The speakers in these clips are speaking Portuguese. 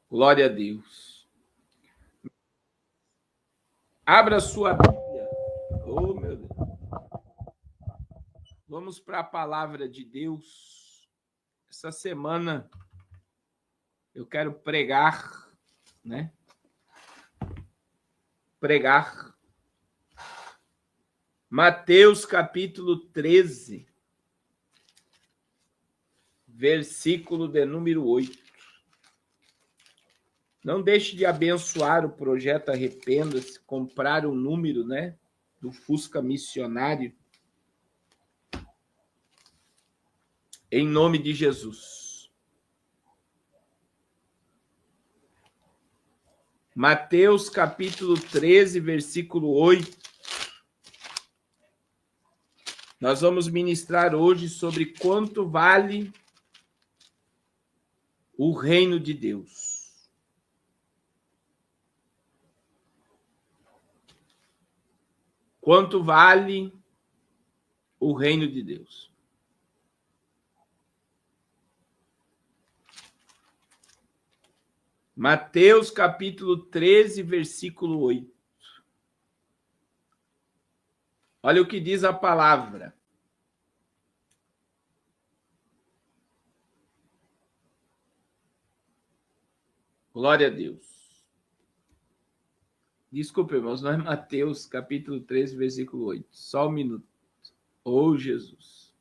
Glória a Deus. Abra sua Bíblia. Oh, meu Deus. Vamos para a palavra de Deus. Essa semana eu quero pregar, né? Pregar. Mateus capítulo 13, versículo de número 8. Não deixe de abençoar o projeto Arrependa-se, comprar o número, né, do Fusca Missionário. Em nome de Jesus. Mateus capítulo 13, versículo 8. Nós vamos ministrar hoje sobre quanto vale o reino de Deus. Quanto vale o reino de Deus? Mateus capítulo 13, versículo 8. Olha o que diz a palavra. Glória a Deus. Desculpe, irmãos, não é Mateus capítulo 13, versículo 8. Só um minuto. Oh, Jesus.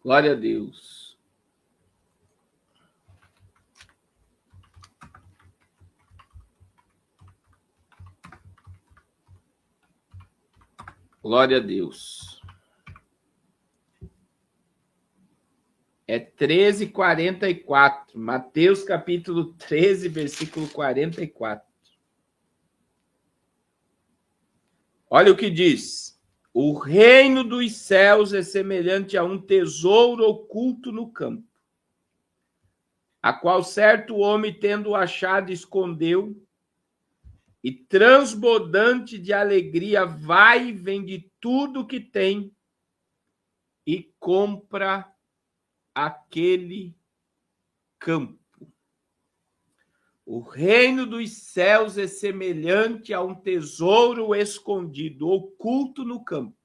Glória a Deus. Glória a Deus. É 13:44. Mateus capítulo 13, versículo 44. Olha o que diz. O reino dos céus é semelhante a um tesouro oculto no campo, a qual certo homem, tendo achado, escondeu, e transbordante de alegria vai e vende tudo o que tem e compra aquele campo. O reino dos céus é semelhante a um tesouro escondido, oculto no campo,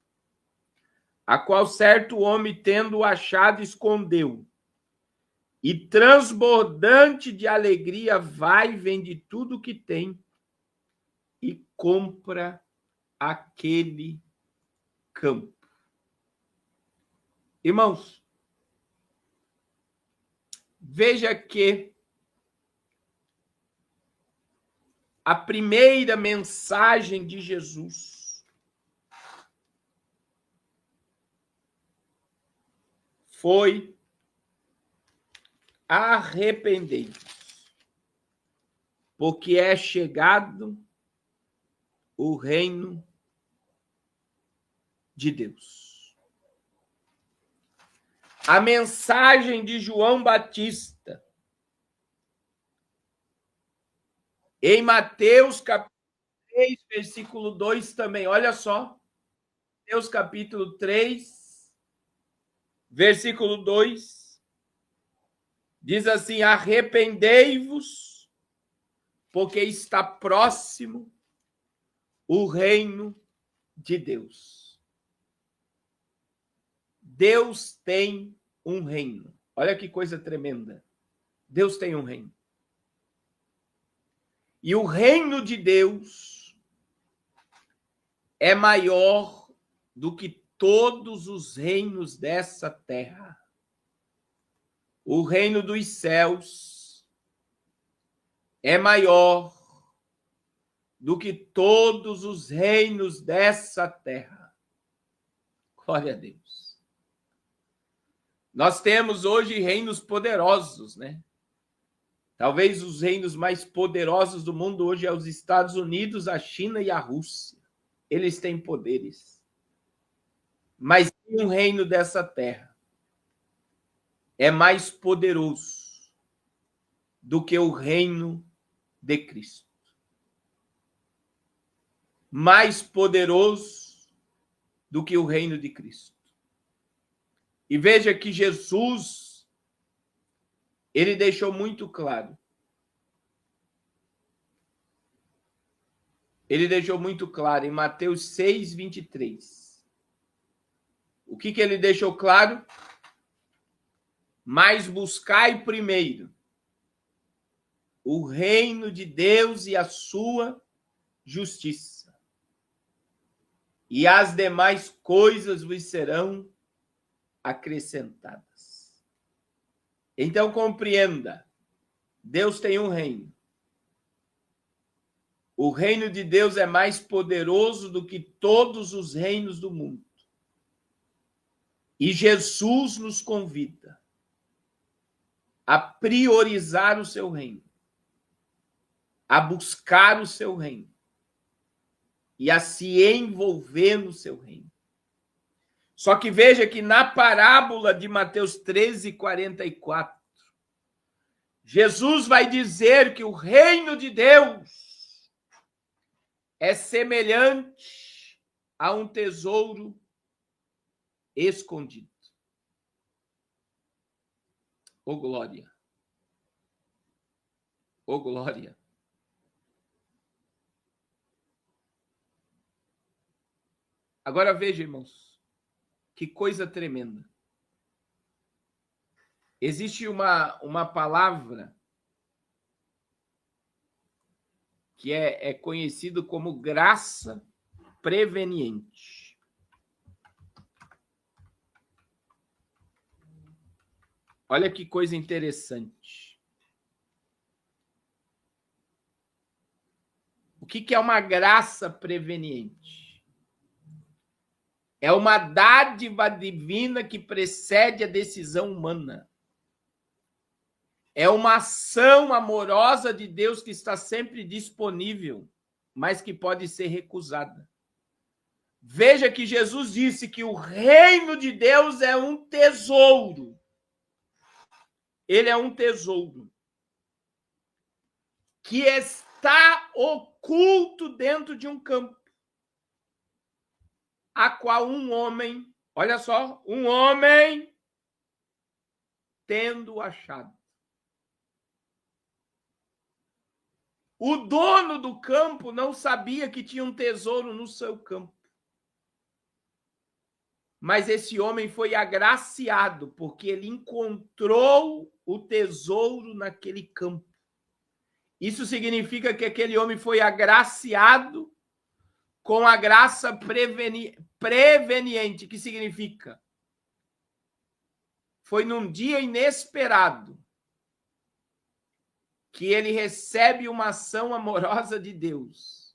a qual certo homem, tendo achado, escondeu, e transbordante de alegria vai e vende tudo o que tem e compra aquele campo. Irmãos, veja que a primeira mensagem de Jesus foi: arrependei-vos, porque é chegado o reino de Deus. A mensagem de João Batista, em Mateus capítulo 3, versículo 2 também, olha só. Mateus capítulo 3, versículo 2, diz assim: arrependei-vos, porque está próximo o reino de Deus. Deus tem um reino. Olha que coisa tremenda. Deus tem um reino. E o reino de Deus é maior do que todos os reinos dessa terra. O reino dos céus é maior do que todos os reinos dessa terra. Glória a Deus. Nós temos hoje reinos poderosos, né? Talvez os reinos mais poderosos do mundo hoje é os Estados Unidos, a China e a Rússia. Eles têm poderes. Mas um reino dessa terra é mais poderoso do que o reino de Cristo. Mais poderoso do que o reino de Cristo. E veja que Jesus ele deixou muito claro. Ele deixou muito claro em Mateus 6, 23. O que ele deixou claro? Mas buscai primeiro o reino de Deus e a sua justiça, e as demais coisas vos serão acrescentadas. Então compreenda, Deus tem um reino. O reino de Deus é mais poderoso do que todos os reinos do mundo. E Jesus nos convida a priorizar o seu reino, a buscar o seu reino e a se envolver no seu reino. Só que veja que na parábola de Mateus 13, 44, Jesus vai dizer que o reino de Deus é semelhante a um tesouro escondido. Ô glória! Ô glória! Agora veja, irmãos, que coisa tremenda. Existe uma palavra que é conhecido como graça preveniente. Olha que coisa interessante. O que é uma graça preveniente? É uma dádiva divina que precede a decisão humana. É uma ação amorosa de Deus que está sempre disponível, mas que pode ser recusada. Veja que Jesus disse que o reino de Deus é um tesouro. Ele é um tesouro que está oculto dentro de um campo, a qual um homem, olha só, um homem tendo achado. O dono do campo não sabia que tinha um tesouro no seu campo. Mas esse homem foi agraciado, porque ele encontrou o tesouro naquele campo. Isso significa que aquele homem foi agraciado com a graça preveniente, que significa? Foi num dia inesperado que ele recebe uma ação amorosa de Deus.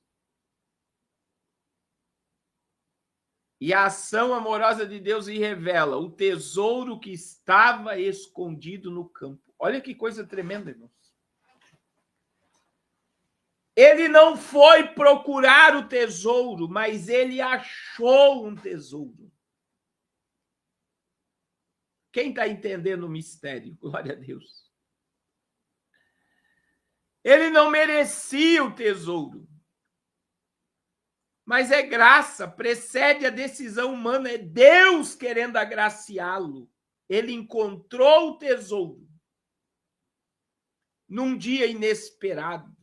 E a ação amorosa de Deus lhe revela o tesouro que estava escondido no campo. Olha que coisa tremenda, irmãos. Ele não foi procurar o tesouro, mas ele achou um tesouro. Quem está entendendo o mistério? Glória a Deus. Ele não merecia o tesouro. Mas é graça, precede a decisão humana, é Deus querendo agraciá-lo. Ele encontrou o tesouro num dia inesperado.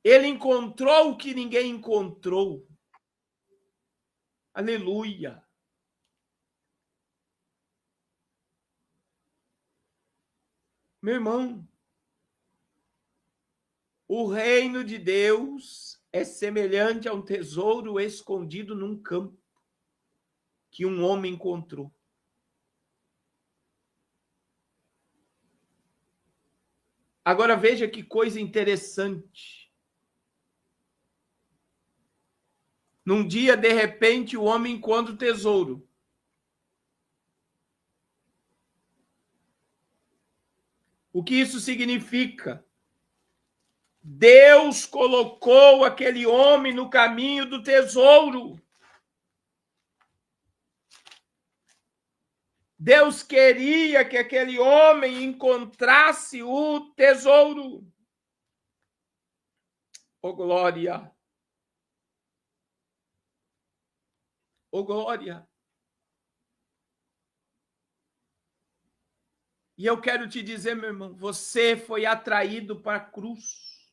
Ele encontrou o que ninguém encontrou. Aleluia. Meu irmão, o reino de Deus é semelhante a um tesouro escondido num campo que um homem encontrou. Agora veja que coisa interessante. Num dia, de repente, o homem encontra o tesouro. O que isso significa? Deus colocou aquele homem no caminho do tesouro. Deus queria que aquele homem encontrasse o tesouro. Oh, glória! Oh, glória! E eu quero te dizer, meu irmão, você foi atraído para a cruz.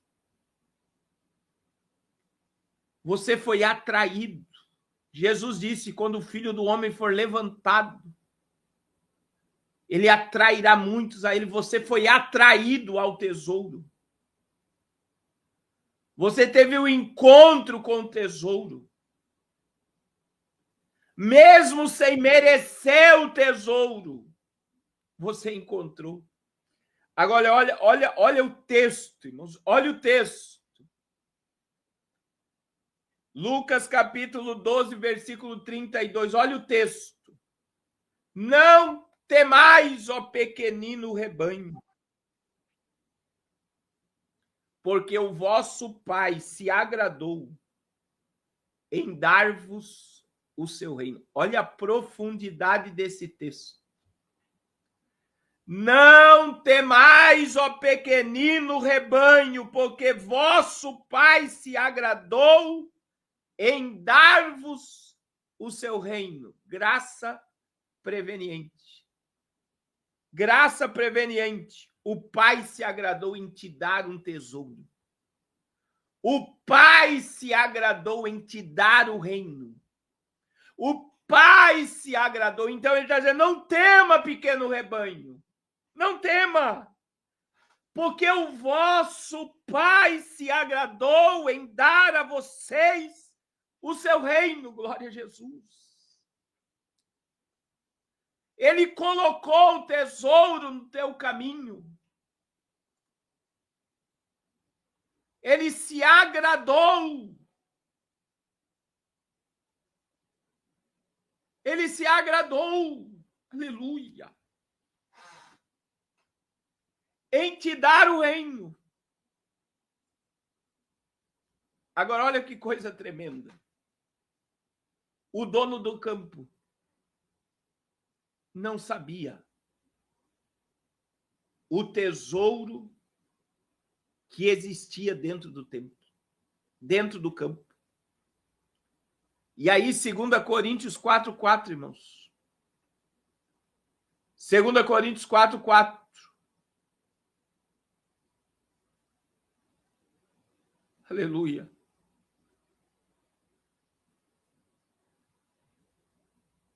Você foi atraído. Jesus disse, quando o Filho do Homem for levantado, ele atrairá muitos a ele. Você foi atraído ao tesouro. Você teve um encontro com o tesouro. Mesmo sem merecer o tesouro, você encontrou. Agora, olha o texto, irmãos. Olha o texto. Lucas capítulo 12, versículo 32. Olha o texto. Não temais, ó pequenino rebanho, porque o vosso Pai se agradou em dar-vos o seu reino. Olha a profundidade desse texto. Não temais, ó pequenino rebanho, porque vosso Pai se agradou em dar-vos o seu reino. Graça preveniente. Graça preveniente. O Pai se agradou em te dar um tesouro. O Pai se agradou em te dar o reino. O Pai se agradou. Então ele está dizendo, não tema, pequeno rebanho. Não tema. Porque o vosso Pai se agradou em dar a vocês o seu reino. Glória a Jesus. Ele colocou o tesouro no teu caminho. Ele se agradou. Ele se agradou. Aleluia. Em te dar o reino. Agora, olha que coisa tremenda. O dono do campo não sabia o tesouro que existia dentro do templo, dentro do campo. E aí, 2 Coríntios 4:4, irmãos. 2 Coríntios 4:4. Aleluia.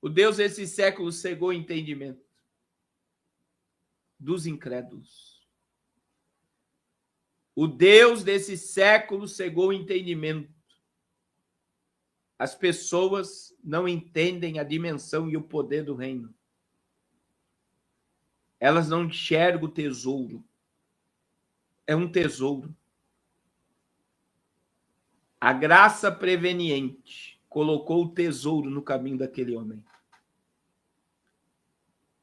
O Deus desse século cegou o entendimento dos incrédulos. O Deus desse século cegou o entendimento. As pessoas não entendem a dimensão e o poder do reino. Elas não enxergam o tesouro. É um tesouro. A graça preveniente colocou o tesouro no caminho daquele homem.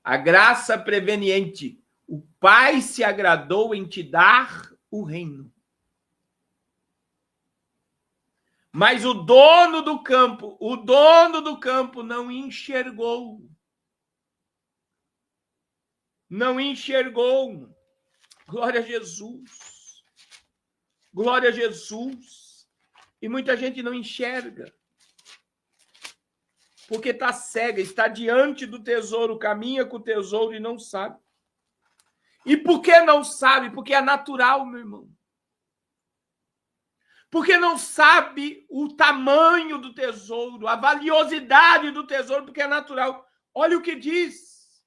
A graça preveniente, o Pai se agradou em te dar o reino. Mas o dono do campo não enxergou. Não enxergou. Glória a Jesus. Glória a Jesus. E muita gente não enxerga. Porque está cega, está diante do tesouro, caminha com o tesouro e não sabe. E por que não sabe? Porque é natural, meu irmão. Porque não sabe o tamanho do tesouro, a valiosidade do tesouro, porque é natural. Olha o que diz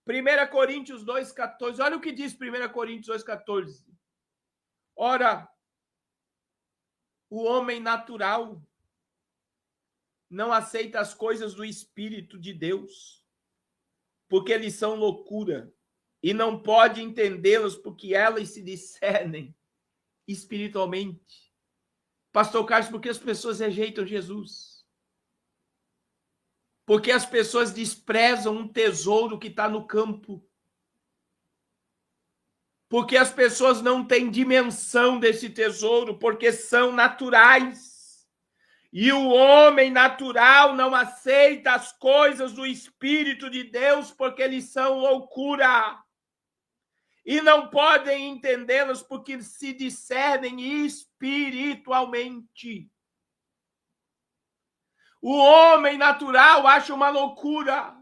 1 Coríntios 2,14. Olha o que diz 1 Coríntios 2,14. Ora, o homem natural não aceita as coisas do Espírito de Deus, porque eles são loucura, e não pode entendê-las, porque elas se discernem espiritualmente. Pastor Carlos, por que as pessoas rejeitam Jesus? Porque as pessoas desprezam um tesouro que está no campo. Porque as pessoas não têm dimensão desse tesouro, porque são naturais. E o homem natural não aceita as coisas do Espírito de Deus, porque eles são loucura. E não podem entendê-las porque se discernem espiritualmente. O homem natural acha uma loucura.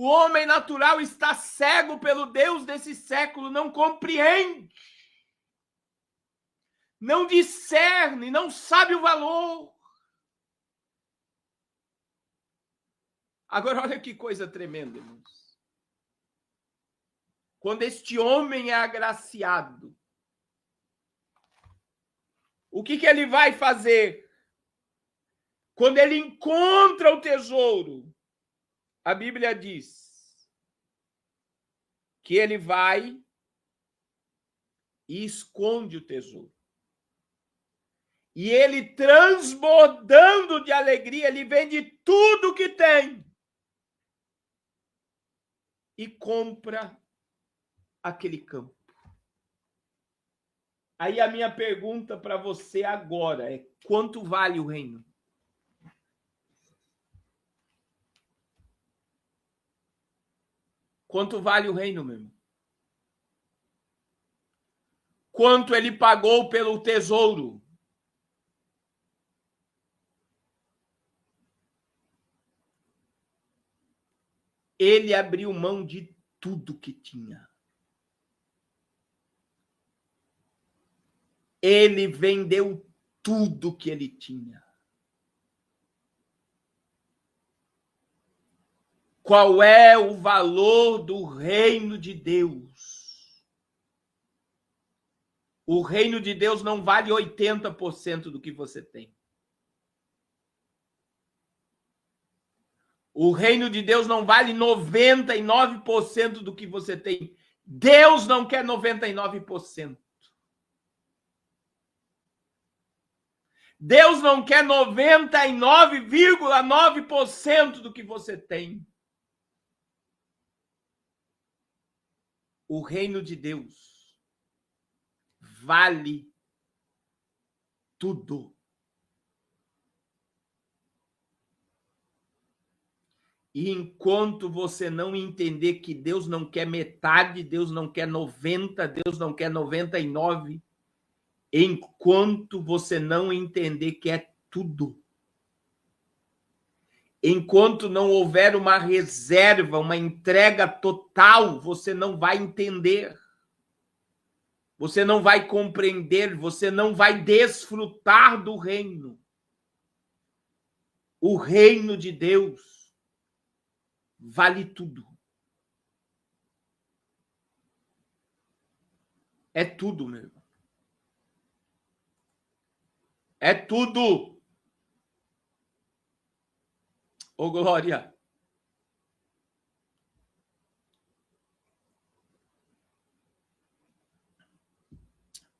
O homem natural está cego pelo Deus desse século, não compreende, não discerne, não sabe o valor. Agora, olha que coisa tremenda, irmãos. Quando este homem é agraciado, o que ele vai fazer? Quando ele encontra o tesouro, a Bíblia diz que ele vai e esconde o tesouro. E ele, transbordando de alegria, ele vende tudo que tem e compra aquele campo. Aí a minha pergunta para você agora é: quanto vale o reino? Quanto vale o reino, meu irmão? Quanto ele pagou pelo tesouro? Ele abriu mão de tudo que tinha. Ele vendeu tudo que ele tinha. Qual é o valor do reino de Deus? O reino de Deus não vale 80% do que você tem. O reino de Deus não vale 99% do que você tem. Deus não quer 99%. Deus não quer 99,9% do que você tem. O reino de Deus vale tudo. E enquanto você não entender que Deus não quer metade, Deus não quer 90, Deus não quer 99, enquanto você não entender que é tudo, enquanto não houver uma reserva, uma entrega total, você não vai entender, você não vai compreender, você não vai desfrutar do reino. O reino de Deus vale tudo. É tudo, meu irmão. É tudo. Ô, glória.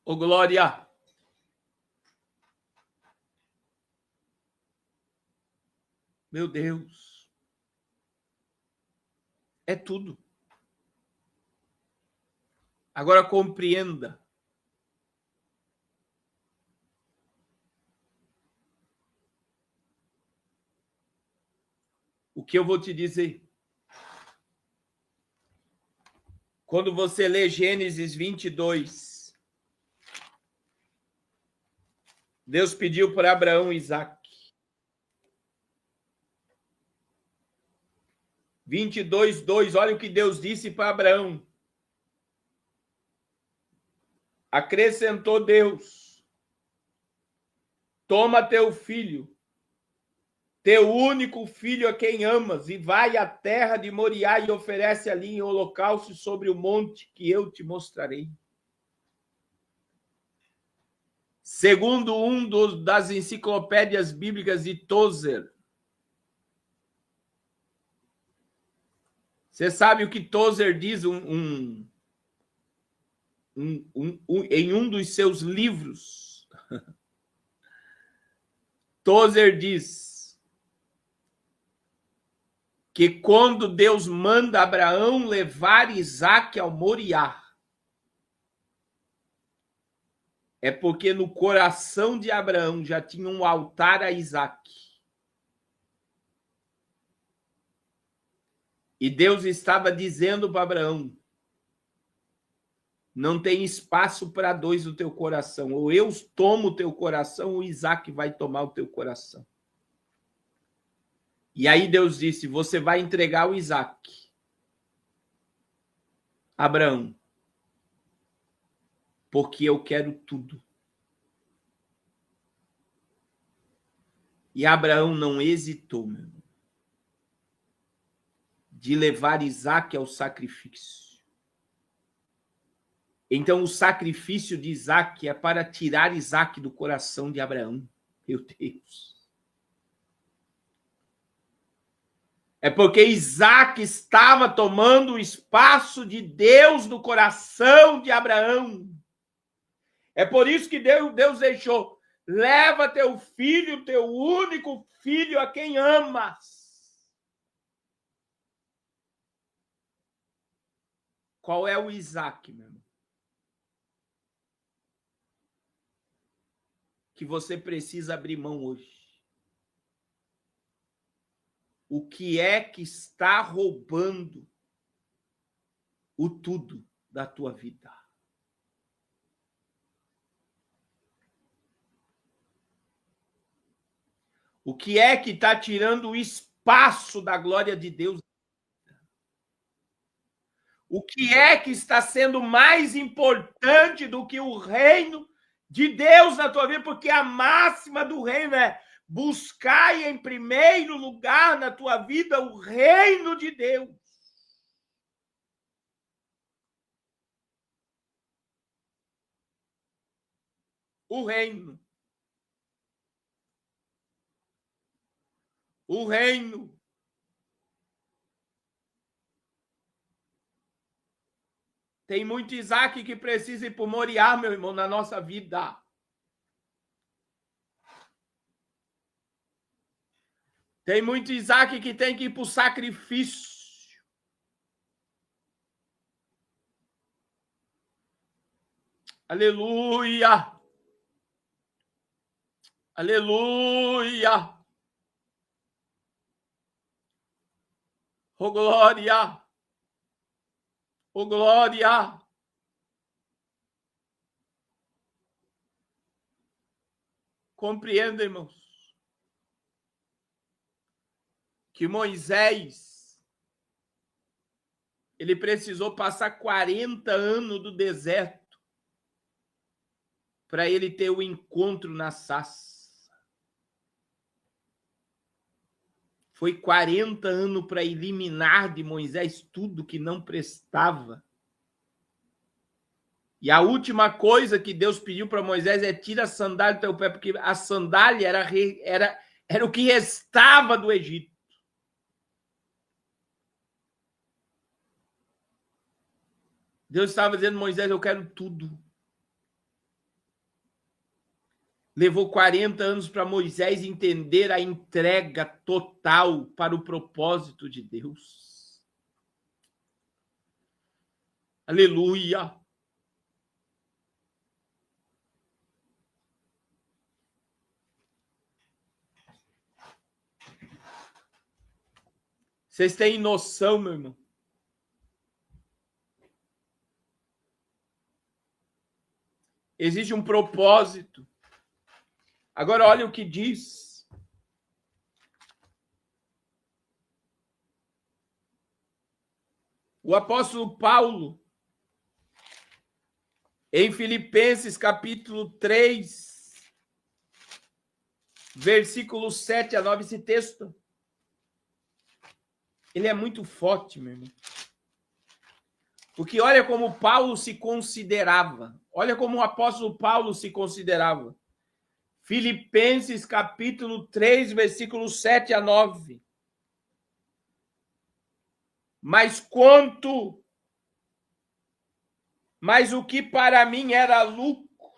Ô, glória. Meu Deus. É tudo. Agora compreenda. O que eu vou te dizer. Quando você lê Gênesis 22, Deus pediu para Abraão e Isaac. 22:2, olha o que Deus disse para Abraão. Acrescentou Deus: toma teu filho, teu único filho a quem amas, e vai à terra de Moriá e oferece ali em holocausto sobre o monte que eu te mostrarei. Segundo das enciclopédias bíblicas de Tozer. Você sabe o que Tozer diz em um dos seus livros? Tozer diz que quando Deus manda Abraão levar Isaac ao Moriá, é porque no coração de Abraão já tinha um altar a Isaac. E Deus estava dizendo para Abraão: não tem espaço para dois no teu coração. Ou eu tomo o teu coração, ou Isaac vai tomar o teu coração. E aí Deus disse: você vai entregar o Isaac. Abraão, porque eu quero tudo. E Abraão não hesitou, meu irmão, de levar Isaque ao sacrifício. Então, o sacrifício de Isaque é para tirar Isaque do coração de Abraão. Meu Deus. É porque Isaque estava tomando o espaço de Deus no coração de Abraão. É por isso que Deus deixou: leva teu filho, teu único filho, a quem amas. Qual é o Isaque, meu irmão? Que você precisa abrir mão hoje. O que é que está roubando o tudo da tua vida? O que é que está tirando o espaço da glória de Deus? O que é que está sendo mais importante do que o reino de Deus na tua vida? Porque a máxima do reino é: buscai em primeiro lugar na tua vida o reino de Deus. O reino. O reino. Tem muito Isaque que precisa ir para o Moriá, meu irmão, na nossa vida. Tem muito Isaque que tem que ir para o sacrifício. Aleluia! Aleluia! Oh, glória! Oh, glória! Compreenda, irmãos, que Moisés, ele precisou passar 40 anos do deserto para ele ter o encontro na sarça. Foi 40 anos para eliminar de Moisés tudo que não prestava. E a última coisa que Deus pediu para Moisés é: tira a sandália do teu pé, porque a sandália era o que restava do Egito. Deus estava dizendo: Moisés, eu quero tudo. Levou 40 anos para Moisés entender a entrega total para o propósito de Deus. Aleluia! Vocês têm noção, meu irmão? Existe um propósito. Agora, olha o que diz. O apóstolo Paulo, em Filipenses capítulo 3, versículos 7 a 9, esse texto, ele é muito forte, meu irmão. Porque olha como Paulo se considerava. Olha como o apóstolo Paulo se considerava. Filipenses capítulo 3, versículos 7 a 9. Mas o que para mim era lucro,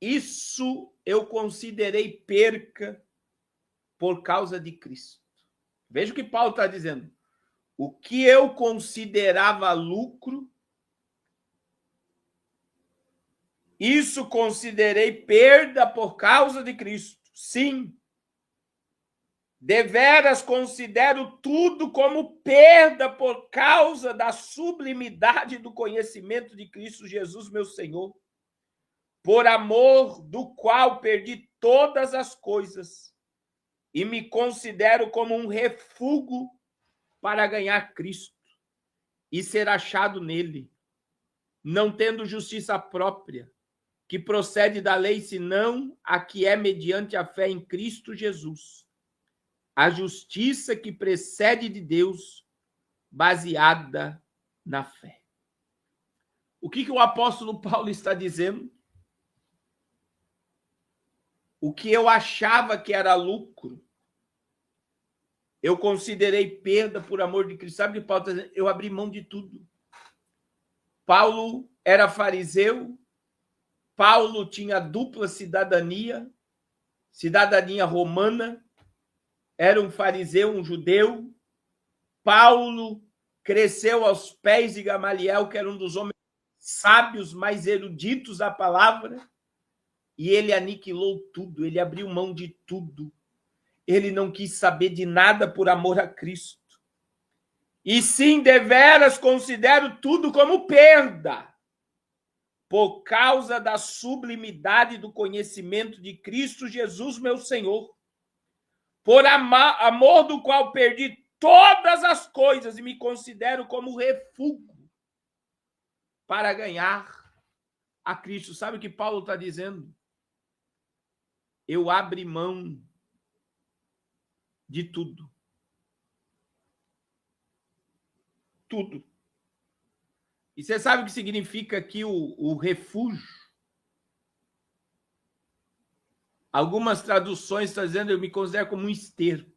isso eu considerei perca por causa de Cristo. Veja o que Paulo está dizendo. O que eu considerava lucro, isso considerei perda por causa de Cristo. Sim. Deveras considero tudo como perda por causa da sublimidade do conhecimento de Cristo Jesus, meu Senhor, por amor do qual perdi todas as coisas e me considero como um refúgio para ganhar Cristo e ser achado nele, não tendo justiça própria, que procede da lei, senão a que é mediante a fé em Cristo Jesus. A justiça que precede de Deus, baseada na fé. O que o apóstolo Paulo está dizendo? O que eu achava que era lucro, eu considerei perda por amor de Cristo. Sabe o que Paulo está dizendo? Eu abri mão de tudo. Paulo era fariseu, Paulo tinha dupla cidadania, cidadania romana, era um fariseu, um judeu. Paulo cresceu aos pés de Gamaliel, que era um dos homens sábios, mais eruditos da palavra, e ele aniquilou tudo, ele abriu mão de tudo. Ele não quis saber de nada por amor a Cristo. E sim, deveras considero tudo como perda, por causa da sublimidade do conhecimento de Cristo Jesus, meu Senhor, por amor do qual perdi todas as coisas e me considero como refúgio para ganhar a Cristo. Sabe o que Paulo está dizendo? Eu abri mão de tudo. Tudo. E você sabe o que significa aqui o refúgio? Algumas traduções estão dizendo eu me considero como um esterco.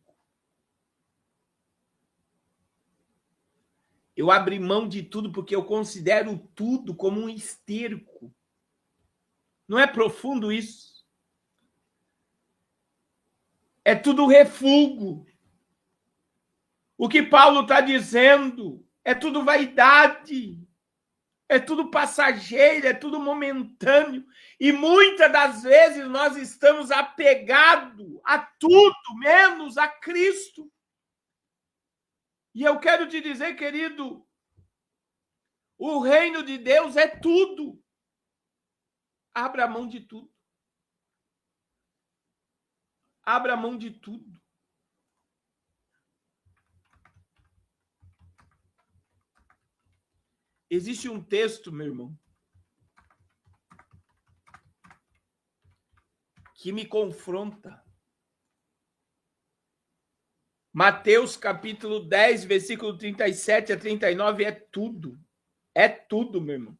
Eu abri mão de tudo porque eu considero tudo como um esterco. Não é profundo isso? É tudo refúgio. O que Paulo está dizendo é tudo vaidade. É tudo passageiro, é tudo momentâneo. E muitas das vezes nós estamos apegados a tudo, menos a Cristo. E eu quero te dizer, querido, o reino de Deus é tudo. Abra a mão de tudo. Abra a mão de tudo. Existe um texto, meu irmão, que me confronta. Mateus capítulo 10, versículo 37 a 39 é tudo. É tudo, meu irmão.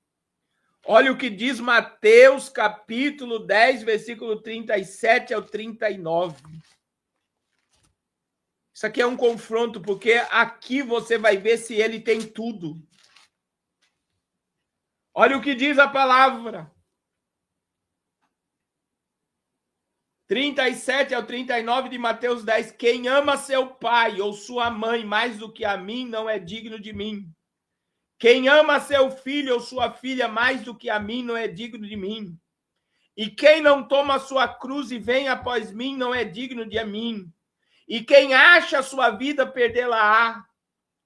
Olha o que diz Mateus capítulo 10, versículo 37 ao 39. Isso aqui é um confronto, porque aqui você vai ver se ele tem tudo. Olha o que diz a palavra. 37 ao 39 de Mateus 10. Quem ama seu pai ou sua mãe mais do que a mim não é digno de mim. Quem ama seu filho ou sua filha mais do que a mim não é digno de mim. E quem não toma sua cruz e vem após mim não é digno de mim. E quem acha sua vida, perdê-la-á.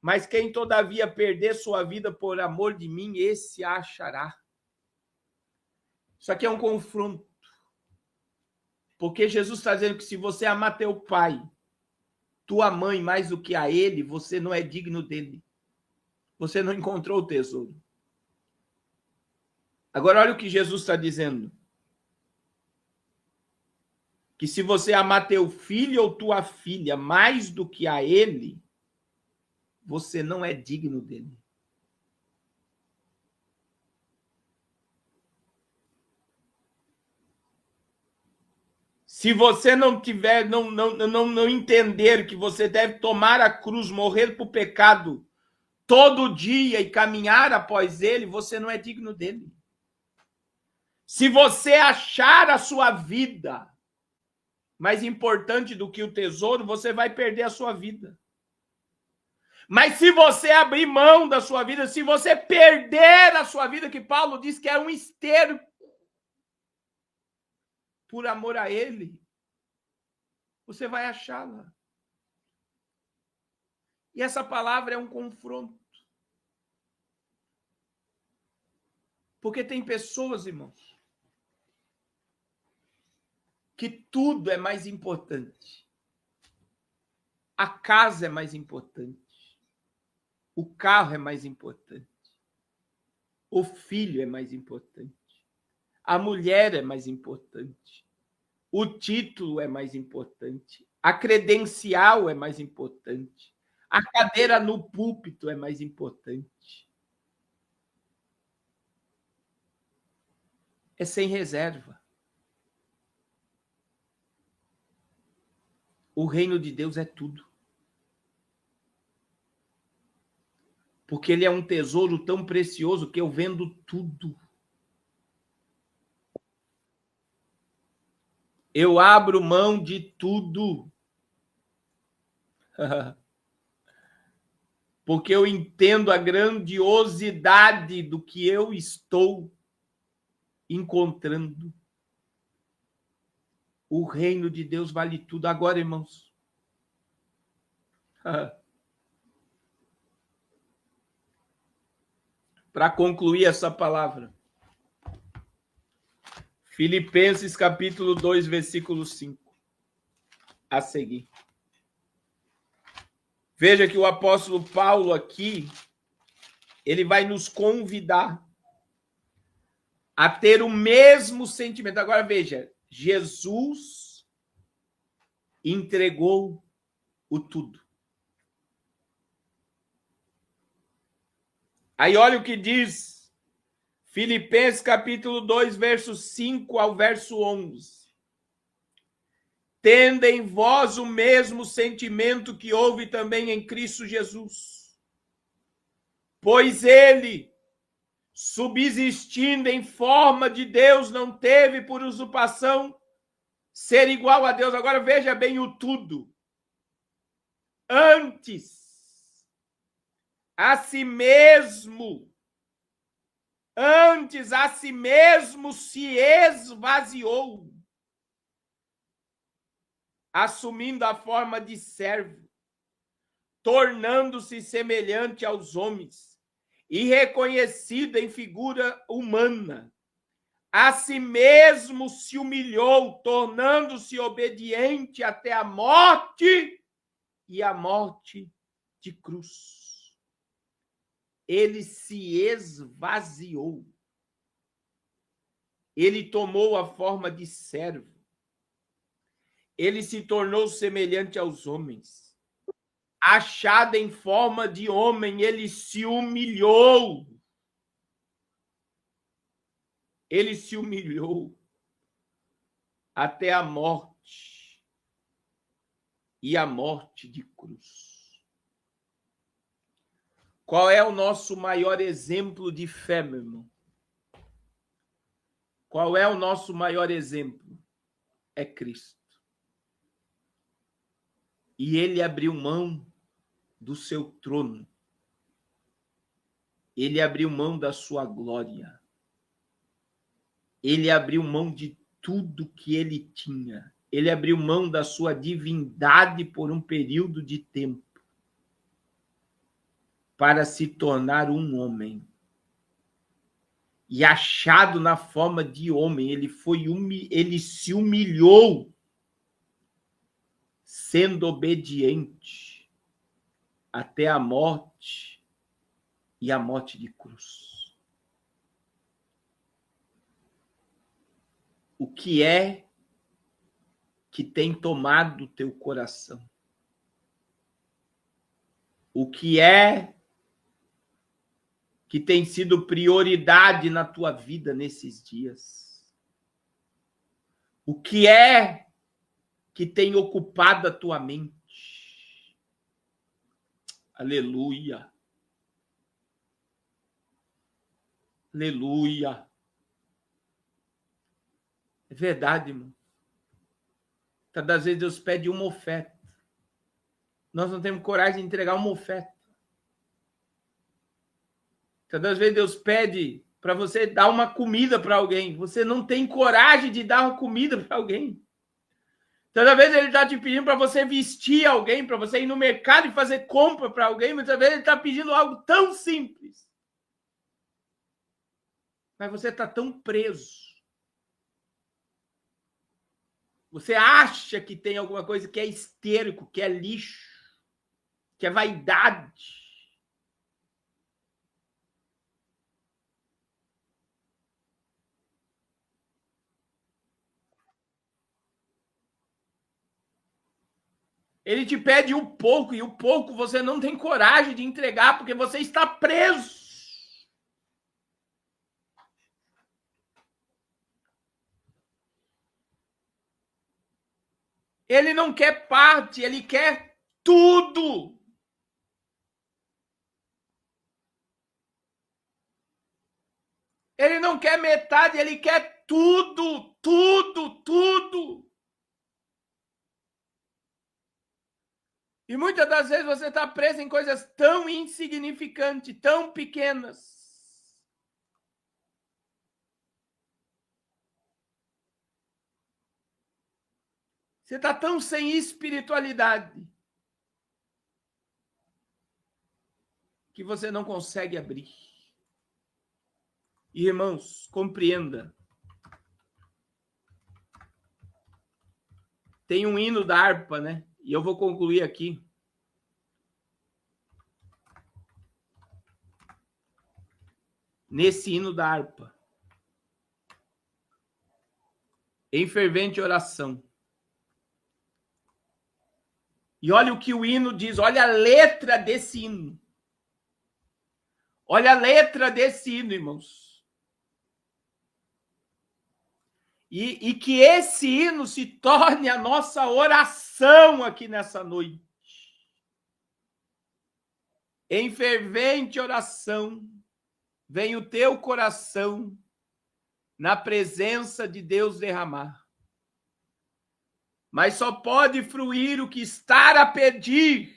Mas quem todavia perder sua vida por amor de mim, esse a achará. Isso aqui é um confronto. Porque Jesus está dizendo que se você amar teu pai, tua mãe mais do que a ele, você não é digno dele. Você não encontrou o tesouro. Agora olha o que Jesus está dizendo. Que se você amar teu filho ou tua filha mais do que a ele, você não é digno dele. Se você não tiver, não entender que você deve tomar a cruz, morrer para o pecado todo dia e caminhar após ele, você não é digno dele. Se você achar a sua vida mais importante do que o tesouro, você vai perder a sua vida. Mas se você abrir mão da sua vida, se você perder a sua vida, que Paulo diz que é um esterco, por amor a ele, você vai achá-la. E essa palavra é um confronto. Porque tem pessoas, irmãos, que tudo é mais importante. A casa é mais importante. O carro é mais importante. O filho é mais importante. A mulher é mais importante. O título é mais importante. A credencial é mais importante. A cadeira no púlpito é mais importante. É sem reserva. O reino de Deus é tudo. Porque ele é um tesouro tão precioso que eu vendo tudo. Eu abro mão de tudo. Porque eu entendo a grandiosidade do que eu estou encontrando. O reino de Deus vale tudo. Agora, irmãos, para concluir essa palavra, Filipenses capítulo 2, versículo 5, a seguir. Veja que o apóstolo Paulo aqui, ele vai nos convidar a ter o mesmo sentimento. Agora veja, Jesus entregou o tudo. Aí olha o que diz Filipenses capítulo 2, verso 5 ao verso 11. Tende em vós o mesmo sentimento que houve também em Cristo Jesus. Pois ele, subsistindo em forma de Deus, não teve por usurpação ser igual a Deus. Agora veja bem o tudo. Antes, a si mesmo se esvaziou, assumindo a forma de servo, tornando-se semelhante aos homens, e reconhecido em figura humana. A si mesmo se humilhou, tornando-se obediente até a morte, e a morte de cruz. Ele se esvaziou. Ele tomou a forma de servo. Ele se tornou semelhante aos homens. Achado em forma de homem, ele se humilhou. Ele se humilhou até a morte, e a morte de cruz. Qual é o nosso maior exemplo de fé, meu irmão? Qual é o nosso maior exemplo? É Cristo. E ele abriu mão do seu trono. Ele abriu mão da sua glória. Ele abriu mão de tudo que ele tinha. Ele abriu mão da sua divindade por um período de tempo para se tornar um homem. E achado na forma de homem, ele se humilhou, sendo obediente até a morte, e a morte de cruz. O que é que tem tomado o teu coração? O que é que tem sido prioridade na tua vida nesses dias? O que é que tem ocupado a tua mente? Aleluia. Aleluia. É verdade, irmão. Cada vez Deus pede uma oferta. Nós não temos coragem de entregar uma oferta. Cada vez Deus pede para você dar uma comida para alguém. Você não tem coragem de dar uma comida para alguém. Toda vez ele está te pedindo para você vestir alguém, para você ir no mercado e fazer compra para alguém. Muitas vezes ele está pedindo algo tão simples. Mas você está tão preso. Você acha que tem alguma coisa que é histérico, que é lixo, que é vaidade. Ele te pede o pouco, e o pouco você não tem coragem de entregar, porque você está preso. Ele não quer parte, ele quer tudo. Ele não quer metade, ele quer tudo, tudo, tudo. E muitas das vezes você está preso em coisas tão insignificantes, tão pequenas. Você está tão sem espiritualidade que você não consegue abrir. Irmãos, compreenda. Tem um hino da harpa, né? E eu vou concluir aqui. Nesse hino da harpa. Em fervente oração. E olha o que o hino diz, olha a letra desse hino. Olha a letra desse hino, irmãos. E que esse hino se torne a nossa oração aqui nessa noite. Em fervente oração, vem o teu coração na presença de Deus derramar. Mas só pode fruir o que estar a pedir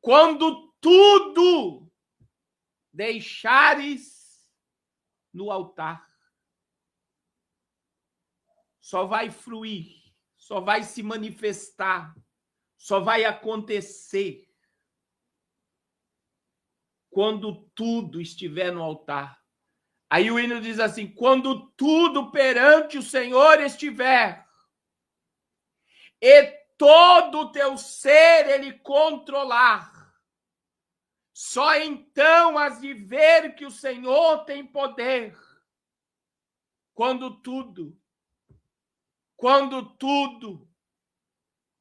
quando tudo deixares no altar. Só vai fluir, só vai se manifestar, só vai acontecer quando tudo estiver no altar. Aí o hino diz assim: quando tudo perante o Senhor estiver, e todo o teu ser ele controlar, só então has de ver que o Senhor tem poder. Quando tudo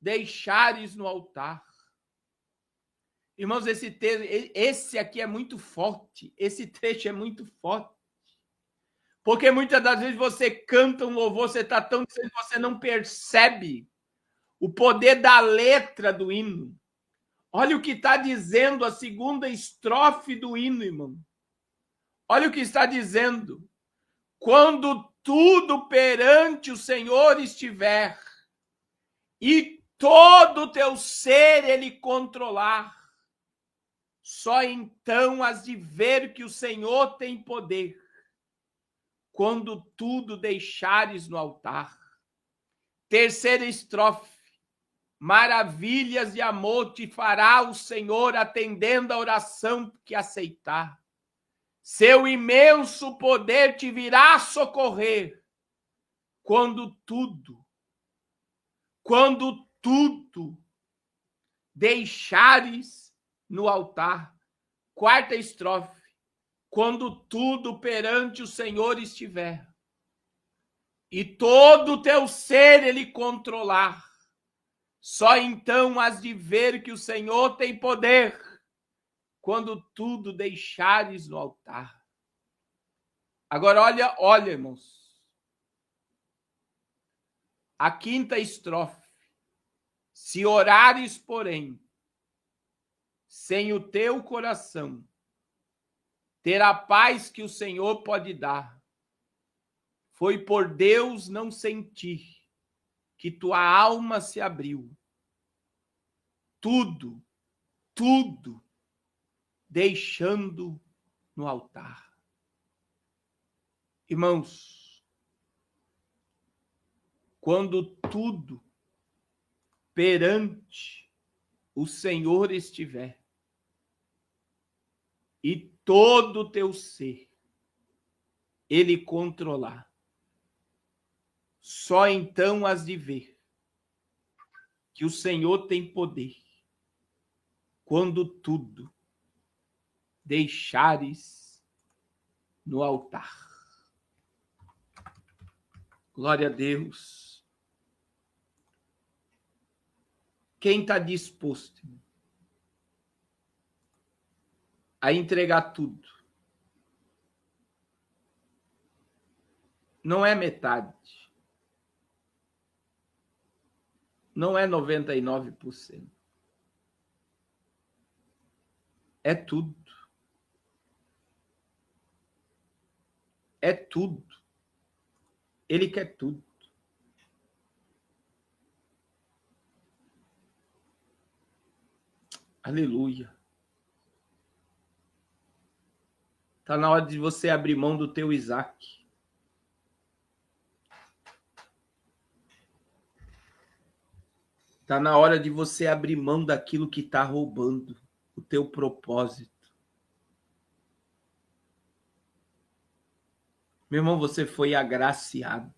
deixares no altar. Irmãos, esse aqui é muito forte, esse trecho é muito forte. Porque muitas das vezes você canta um louvor, você está tão distante, você não percebe o poder da letra do hino. Olha o que está dizendo a segunda estrofe do hino, irmão. Olha o que está dizendo. Quando tudo perante o Senhor estiver, e todo o teu ser ele controlar, só então has de ver que o Senhor tem poder, quando tudo deixares no altar. Terceira estrofe. Maravilhas de amor te fará o Senhor, atendendo a oração que aceitar. Seu imenso poder te virá socorrer, quando tudo deixares no altar. Quarta estrofe. Quando tudo perante o Senhor estiver, e todo o teu ser ele controlar, só então has de ver que o Senhor tem poder, quando tudo deixares no altar. Agora olha, irmãos. A quinta estrofe. Se orares, porém, sem o teu coração, ter a paz que o Senhor pode dar. Foi por Deus não sentir que tua alma se abriu. Tudo deixando no altar. Irmãos, quando tudo perante o Senhor estiver, e todo o teu ser ele controlar, só então has de ver que o Senhor tem poder, quando tudo deixares no altar. Glória a Deus. Quem está disposto a entregar tudo? Não é metade. Não é 99%. É tudo. É tudo. Ele quer tudo. Aleluia. Está na hora de você abrir mão do teu Isaac. Está na hora de você abrir mão daquilo que está roubando o teu propósito. Meu irmão, você foi agraciado.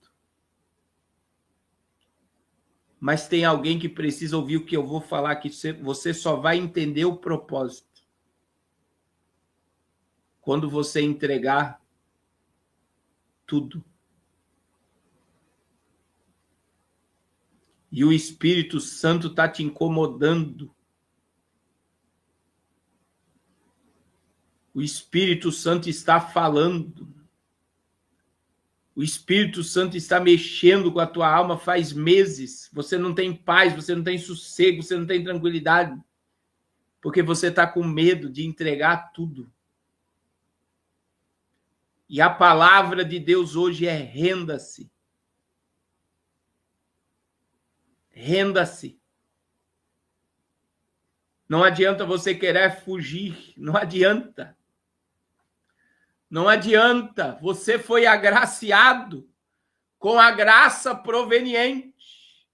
Mas tem alguém que precisa ouvir o que eu vou falar, que você só vai entender o propósito quando você entregar tudo. E o Espírito Santo está te incomodando. O Espírito Santo está falando. O Espírito Santo está mexendo com a tua alma faz meses. Você não tem paz, você não tem sossego, você não tem tranquilidade. Porque você está com medo de entregar tudo. E a palavra de Deus hoje é renda-se. Renda-se. Não adianta você querer fugir. Não adianta. Não adianta. Você foi agraciado com a graça proveniente.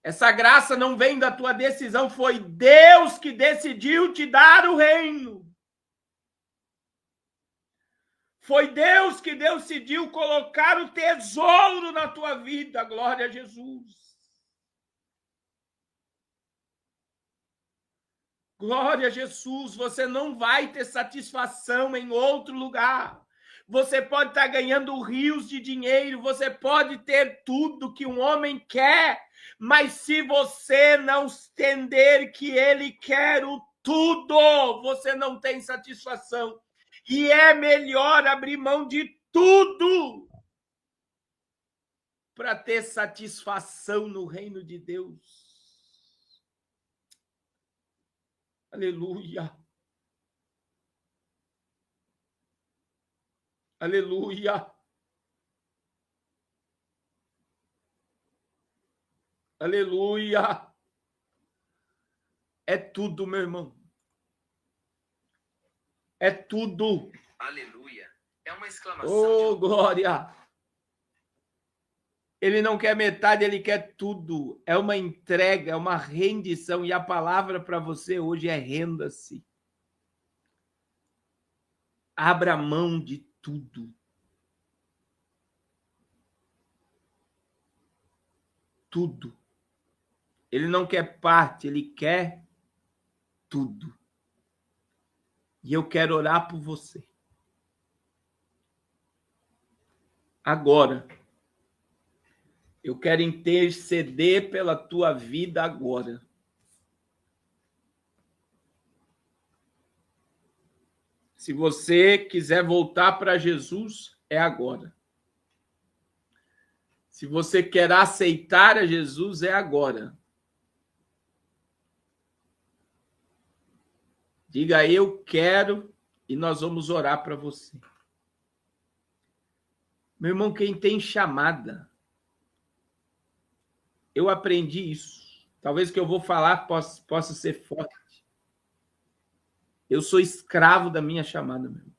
Essa graça não vem da tua decisão. Foi Deus que decidiu te dar o reino. Foi Deus que decidiu colocar o tesouro na tua vida. Glória a Jesus. Glória a Jesus. Você não vai ter satisfação em outro lugar. Você pode estar ganhando rios de dinheiro, você pode ter tudo que um homem quer, mas se você não entender que ele quer o tudo, você não tem satisfação. E é melhor abrir mão de tudo para ter satisfação no reino de Deus. Aleluia. Aleluia. Aleluia. É tudo, meu irmão. É tudo. Aleluia. É uma exclamação. Oh, glória. Ele não quer metade, ele quer tudo. É uma entrega, é uma rendição. E a palavra para você hoje é renda-se. Abra mão de tudo. Tudo. Ele não quer parte, ele quer tudo. E eu quero orar por você. Agora. Eu quero interceder pela tua vida agora. Se você quiser voltar para Jesus, é agora. Se você quer aceitar a Jesus, é agora. Diga, eu quero, e nós vamos orar para você. Meu irmão, quem tem chamada, eu aprendi isso. Talvez o que eu vou falar possa ser forte. Eu sou escravo da minha chamada, meu irmão.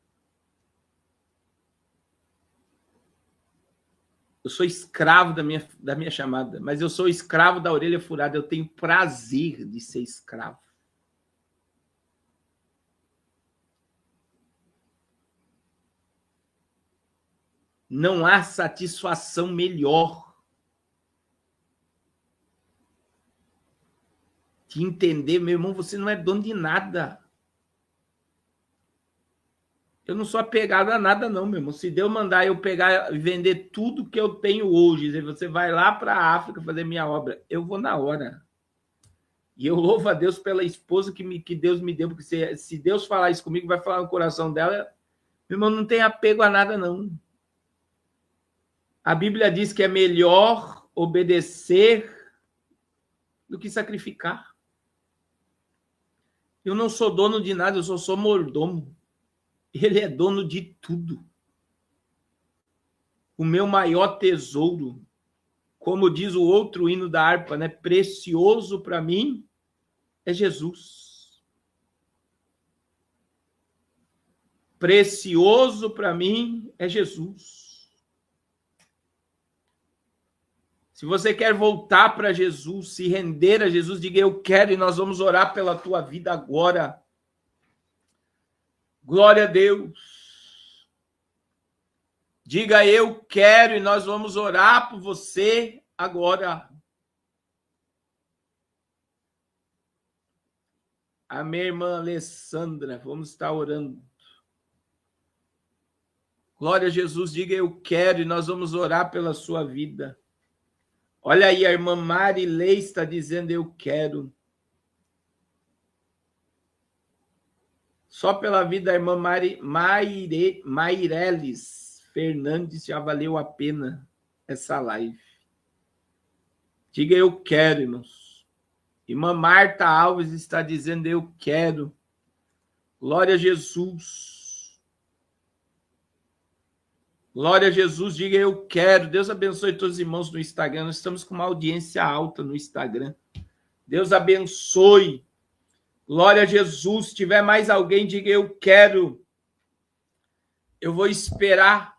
Eu sou escravo da minha chamada, mas eu sou escravo da orelha furada. Eu tenho prazer de ser escravo. Não há satisfação melhor de entender, meu irmão, você não é dono de nada. Eu não sou apegado a nada, não, meu irmão. Se Deus mandar eu pegar e vender tudo que eu tenho hoje, e você vai lá para a África fazer minha obra, eu vou na hora. E eu louvo a Deus pela esposa que Deus me deu, porque se Deus falar isso comigo, vai falar no coração dela. Meu irmão, não tem apego a nada, não. A Bíblia diz que é melhor obedecer do que sacrificar. Eu não sou dono de nada, eu só sou mordomo. Ele é dono de tudo. O meu maior tesouro, como diz o outro hino da harpa, né? Precioso para mim é Jesus. Precioso para mim é Jesus. Se você quer voltar para Jesus, se render a Jesus, diga eu quero e nós vamos orar pela tua vida agora. Glória a Deus. Diga eu quero e nós vamos orar por você agora. A minha irmã Alessandra, vamos estar orando. Glória a Jesus, diga eu quero e nós vamos orar pela sua vida. Olha aí, a irmã Marilei está dizendo eu quero. Só pela vida da irmã Maireles Fernandes já valeu a pena essa live. Diga eu quero, irmãos. Irmã Marta Alves está dizendo eu quero. Glória a Jesus. Glória a Jesus, diga eu quero. Deus abençoe todos os irmãos no Instagram. Nós estamos com uma audiência alta no Instagram. Deus abençoe. Glória a Jesus. Se tiver mais alguém, diga eu quero. Eu vou esperar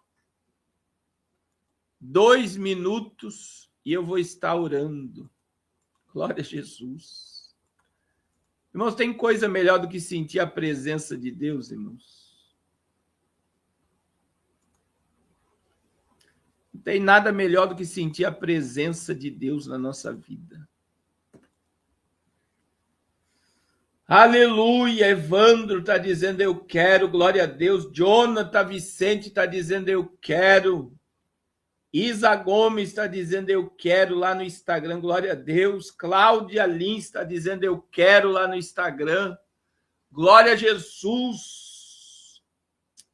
2 minutos e eu vou estar orando. Glória a Jesus. Irmãos, tem coisa melhor do que sentir a presença de Deus, irmãos? Não tem nada melhor do que sentir a presença de Deus na nossa vida. Aleluia, Evandro está dizendo eu quero, glória a Deus. Jonathan Vicente está dizendo eu quero. Isa Gomes está dizendo eu quero lá no Instagram, glória a Deus. Cláudia Lins está dizendo eu quero lá no Instagram. Glória a Jesus.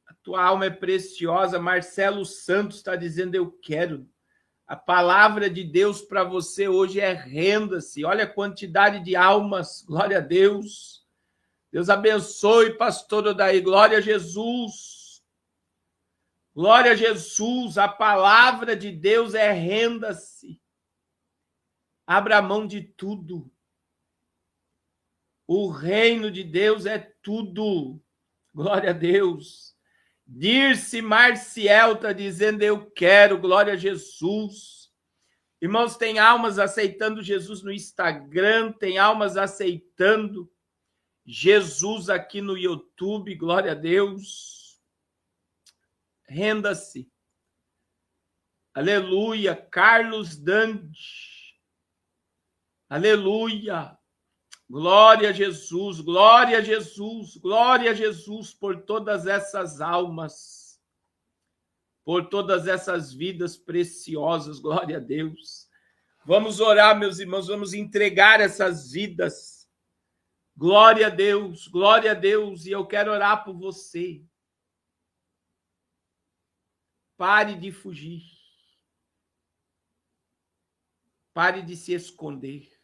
A tua alma é preciosa. Marcelo Santos está dizendo eu quero. A palavra de Deus para você hoje é renda-se. Olha a quantidade de almas. Glória a Deus. Deus abençoe, pastor Odaí. Glória a Jesus. Glória a Jesus. A palavra de Deus é renda-se. Abra mão de tudo. O reino de Deus é tudo. Glória a Deus. Dirce Marciel está dizendo eu quero, glória a Jesus. Irmãos, tem almas aceitando Jesus no Instagram, tem almas aceitando Jesus aqui no YouTube, glória a Deus. Renda-se. Aleluia. Carlos Dante. Aleluia. Glória a Jesus, glória a Jesus, glória a Jesus por todas essas almas, por todas essas vidas preciosas, glória a Deus. Vamos orar, meus irmãos, vamos entregar essas vidas. Glória a Deus, e eu quero orar por você. Pare de fugir. Pare de se esconder.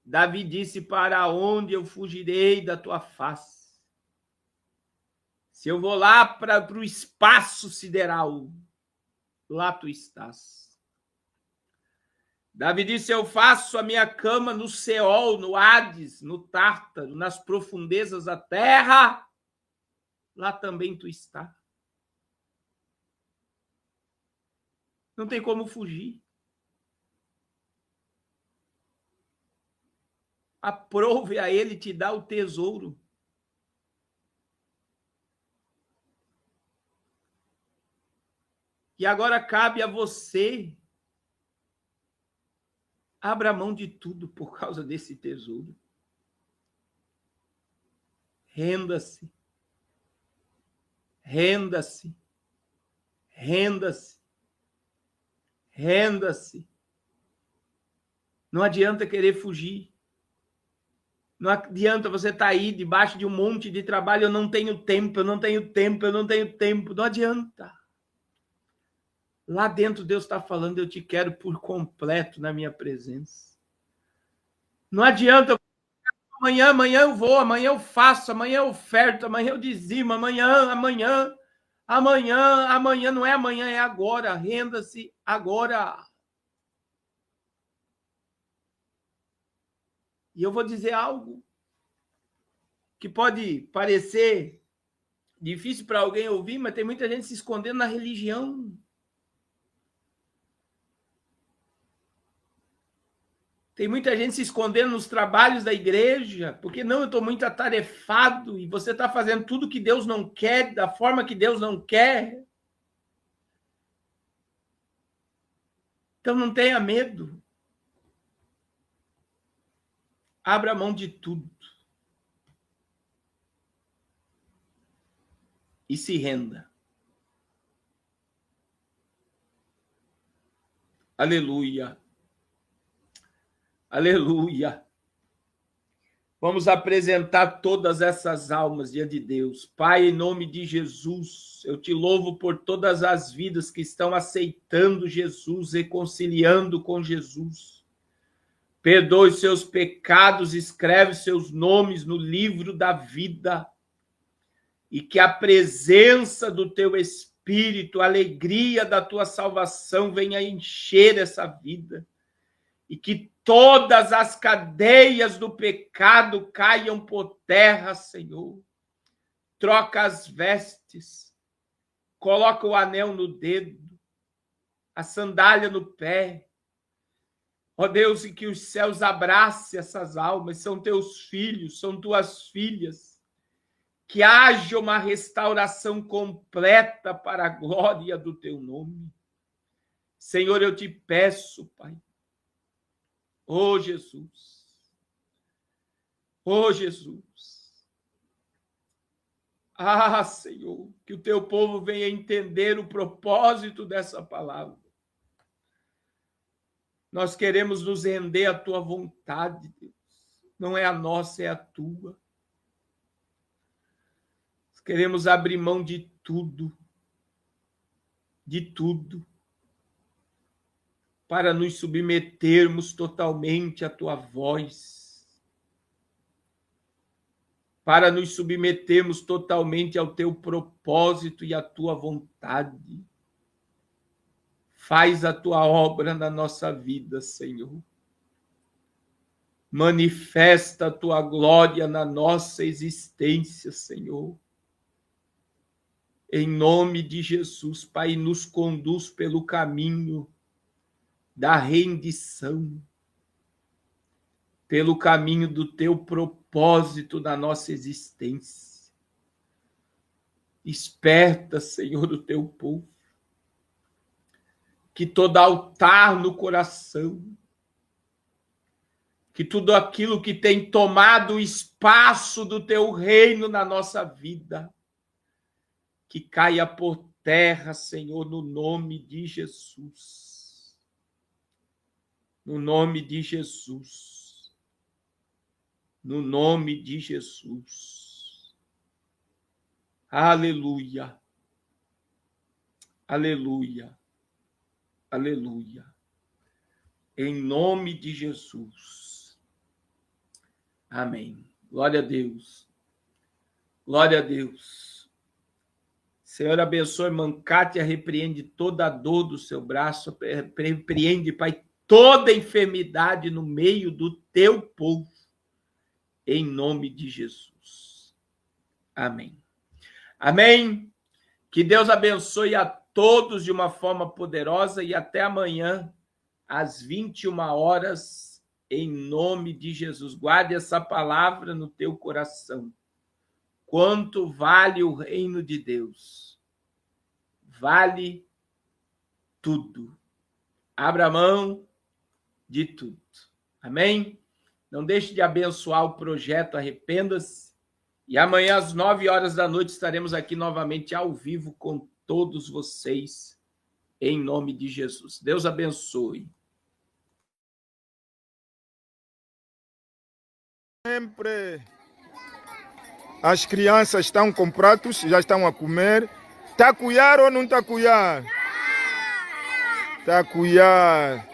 Davi disse, para onde eu fugirei da tua face? Se eu vou lá para o espaço sideral, lá tu estás. Davi disse, eu faço a minha cama no Seol, no Hades, no Tártaro, nas profundezas da terra, lá também tu está. Não tem como fugir. Aprove a ele te dar o tesouro. E agora cabe a você. Abra mão de tudo por causa desse tesouro. Renda-se. Renda-se. Renda-se. Renda-se. Não adianta querer fugir. Não adianta você estar aí debaixo de um monte de trabalho. Eu não tenho tempo, eu não tenho tempo, eu não tenho tempo. Não adianta. Lá dentro Deus está falando, eu te quero por completo na minha presença. Não adianta, amanhã eu vou, amanhã eu faço, amanhã eu oferto, amanhã eu dizimo, amanhã não é amanhã, é agora. Renda-se agora. E eu vou dizer algo que pode parecer difícil para alguém ouvir, mas tem muita gente se escondendo na religião. Tem muita gente se escondendo nos trabalhos da igreja, porque não, eu estou muito atarefado e você está fazendo tudo que Deus não quer, da forma que Deus não quer. Então não tenha medo. Abra mão de tudo. E se renda. Aleluia. Aleluia. Vamos apresentar todas essas almas diante de Deus. Pai, em nome de Jesus, eu te louvo por todas as vidas que estão aceitando Jesus, reconciliando com Jesus. Perdoe seus pecados, escreve seus nomes no livro da vida. E que a presença do teu Espírito, a alegria da tua salvação venha encher essa vida. E que todas as cadeias do pecado caiam por terra, Senhor. Troca as vestes, coloca o anel no dedo, a sandália no pé. Ó Deus, e que os céus abracem essas almas, são teus filhos, são tuas filhas. Que haja uma restauração completa para a glória do teu nome. Senhor, eu te peço, Pai. Oh, Jesus. Oh, Jesus. Ah, Senhor, que o teu povo venha entender o propósito dessa palavra. Nós queremos nos render à tua vontade, Deus. Não é a nossa, é a tua. Nós queremos abrir mão de tudo, para nos submetermos totalmente à tua voz, para nos submetermos totalmente ao teu propósito e à tua vontade. Faz a tua obra na nossa vida, Senhor. Manifesta a tua glória na nossa existência, Senhor. Em nome de Jesus, Pai, nos conduz pelo caminho da rendição, pelo caminho do teu propósito na nossa existência. Esperta, Senhor, o teu povo. Que todo altar no coração, que tudo aquilo que tem tomado o espaço do teu reino na nossa vida, que caia por terra, Senhor, no nome de Jesus. No nome de Jesus. No nome de Jesus. Aleluia. Aleluia. Aleluia. Em nome de Jesus. Amém. Glória a Deus. Glória a Deus. Senhor, abençoe Mankátia, repreende toda a dor do seu braço, repreende, Pai, toda enfermidade no meio do teu povo. Em nome de Jesus. Amém. Amém. Que Deus abençoe a todos de uma forma poderosa e até amanhã, às 21 horas, em nome de Jesus. Guarde essa palavra no teu coração. Quanto vale o reino de Deus? Vale tudo. Abra mão de tudo. Amém? Não deixe de abençoar o projeto Arrependa-se. E amanhã, às 9 horas da noite, estaremos aqui novamente ao vivo com todos vocês, em nome de Jesus. Deus abençoe. Sempre as crianças estão com pratos, já estão a comer. Tá a cuiar ou não tá a cuiar? Tá a cuiar.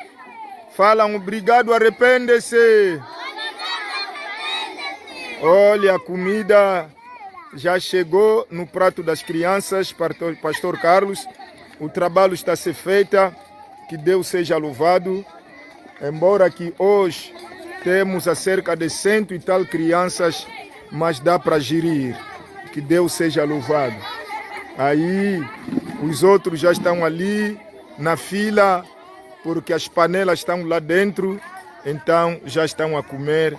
Falam obrigado, arrepende-se. Olha, a comida já chegou no prato das crianças, Pastor Carlos. O trabalho está a ser feito, que Deus seja louvado. Embora que hoje temos a cerca de 100 e tal crianças, mas dá para gerir. Que Deus seja louvado. Aí os outros já estão ali na fila, porque as panelas estão lá dentro, então já estão a comer